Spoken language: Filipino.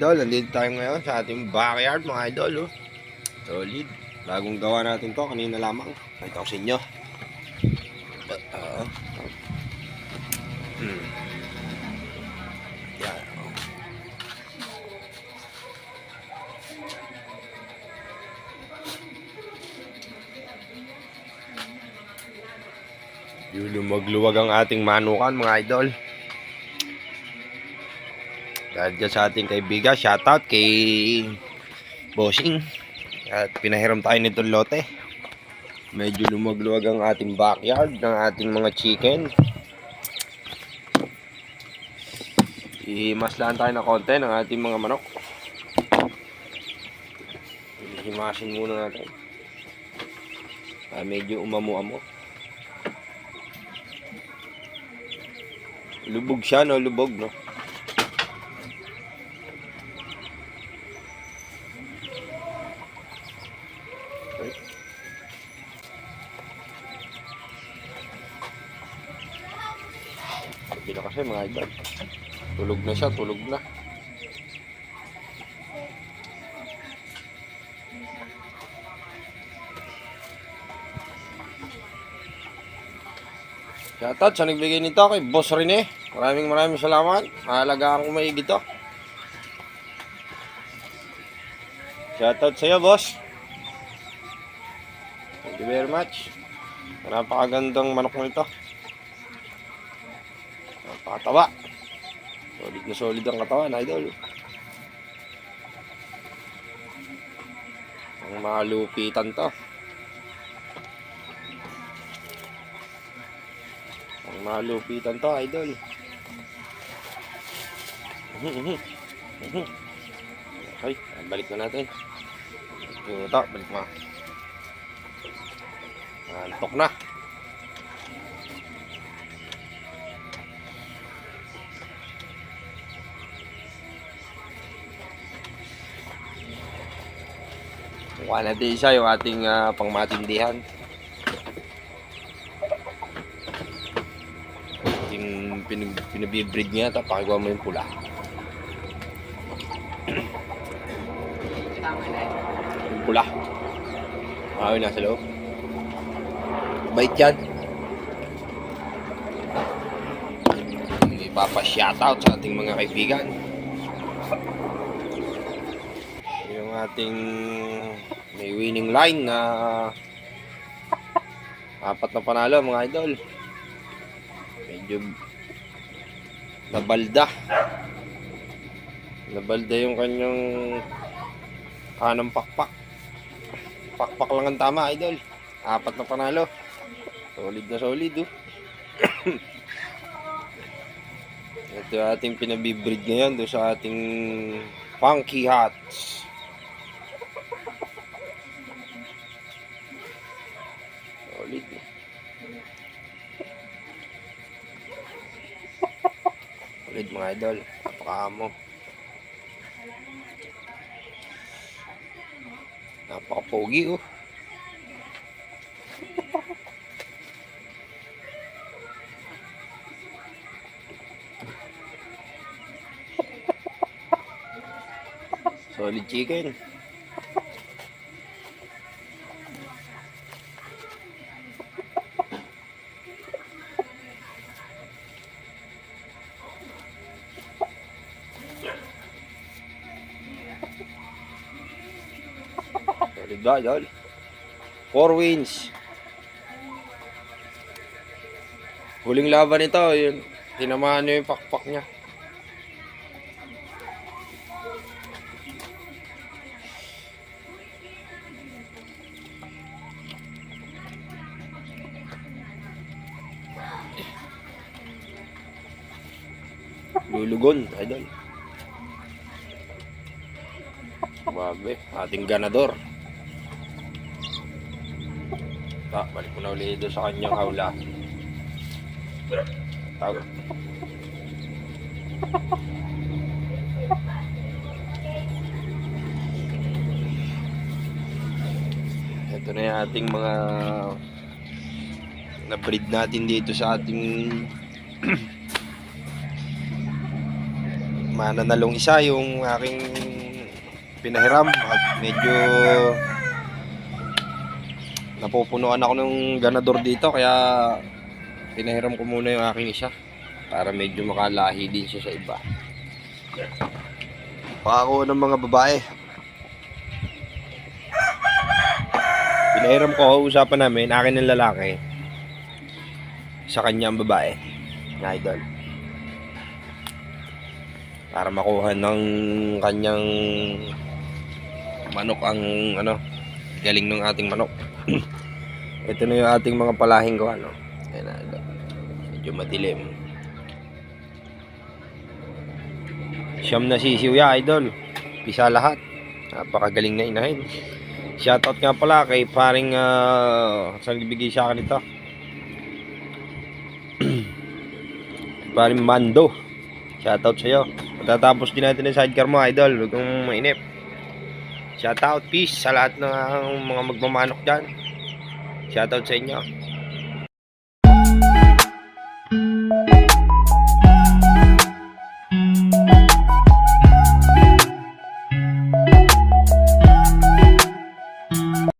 idol, nandito tayo ngayon sa ating backyard mga idol. Oh. Solid. Bagong gawa natin to kanina lamang. Ito ko sa inyo. Yan. Lumagluwag ang ating manukan mga idol. Dahil dyan sa ating kaibigan, shoutout kay Bossing. At pinahiram tayo nitong lote. Medyo lumagluwag ang ating backyard ng ating mga chicken. Ihimaslaan tayo ng konti ng ating mga manok. Himasin muna natin. Medyo umamo-amo. Lubog siya, no? Lubog, no? Sabi na kasi mga idol. Tulog na siya, tulog na. Shoutout sa nagbigay nito kay Boss Rene. Maraming salamat. Mahalagaan ko maigi to. Shoutout sa iyo, boss. Thank you very much. Napakagandang manok nito. Napakatawa. Solid na solid ang katawan, idol. Ang malupitan to. Ang malupitan to, idol. Okay, balik na natin. Ito, balik mo. Antok na. Mukha natin isa yung ating pangmatindihan. Yung pinabibreed niya, tapos pakagawa mo yung pula. Yung pula. Ayun, nasa loob. Bait yan. Ipapa-shoutout sa ating mga kaibigan. Yung ating may winning line na 4 na panalo mga idol. Medyo nabalda yung kanyang kanang pakpak lang ang tama, idol. 4 na panalo, solid na solid. Ito ating pinabibreed ngayon doon sa ating Funky Hats. Solid. Solid mga idol. Napakaamo. Napaka-pogi, oh. Solid chicken. Solid ba, idol? 4 wins. Huling laban nito, yun. Tinamaan niya yung pakpak niya. Lulugon, idol. Babe, ating ganador. Balik mo na ulit doon sa kanyang hawla. Tawag. Ito na yung ating mga na-breed natin dito sa ating mananalong isa yung aking pinahiram at medyo napupunuan ako ng ganador dito, kaya pinahiram ko muna yung aking isa para medyo makalahi din siya sa iba. Pakakuha ng mga babae. Pinahiram ko, usapan namin, akin ng lalaki, sa kanya ang babae, na idol. Para makuha ng kanyang manok ang galing ng ating manok. Ito na yung ating mga palahing ko, Ayan na, idol. Medyo madilim. Siyam na sisiw ya, idol. Pisa lahat. Napakagaling na inahin. Shoutout nga pala kay paring saan ibigay sa akin ito. Paring Mando. Shoutout sa iyo. Matatapos din natin ang sidecar mo, idol. Huwag kang mainip. Shoutout, peace sa lahat ng mga magmamanok dyan. Shoutout sa inyo.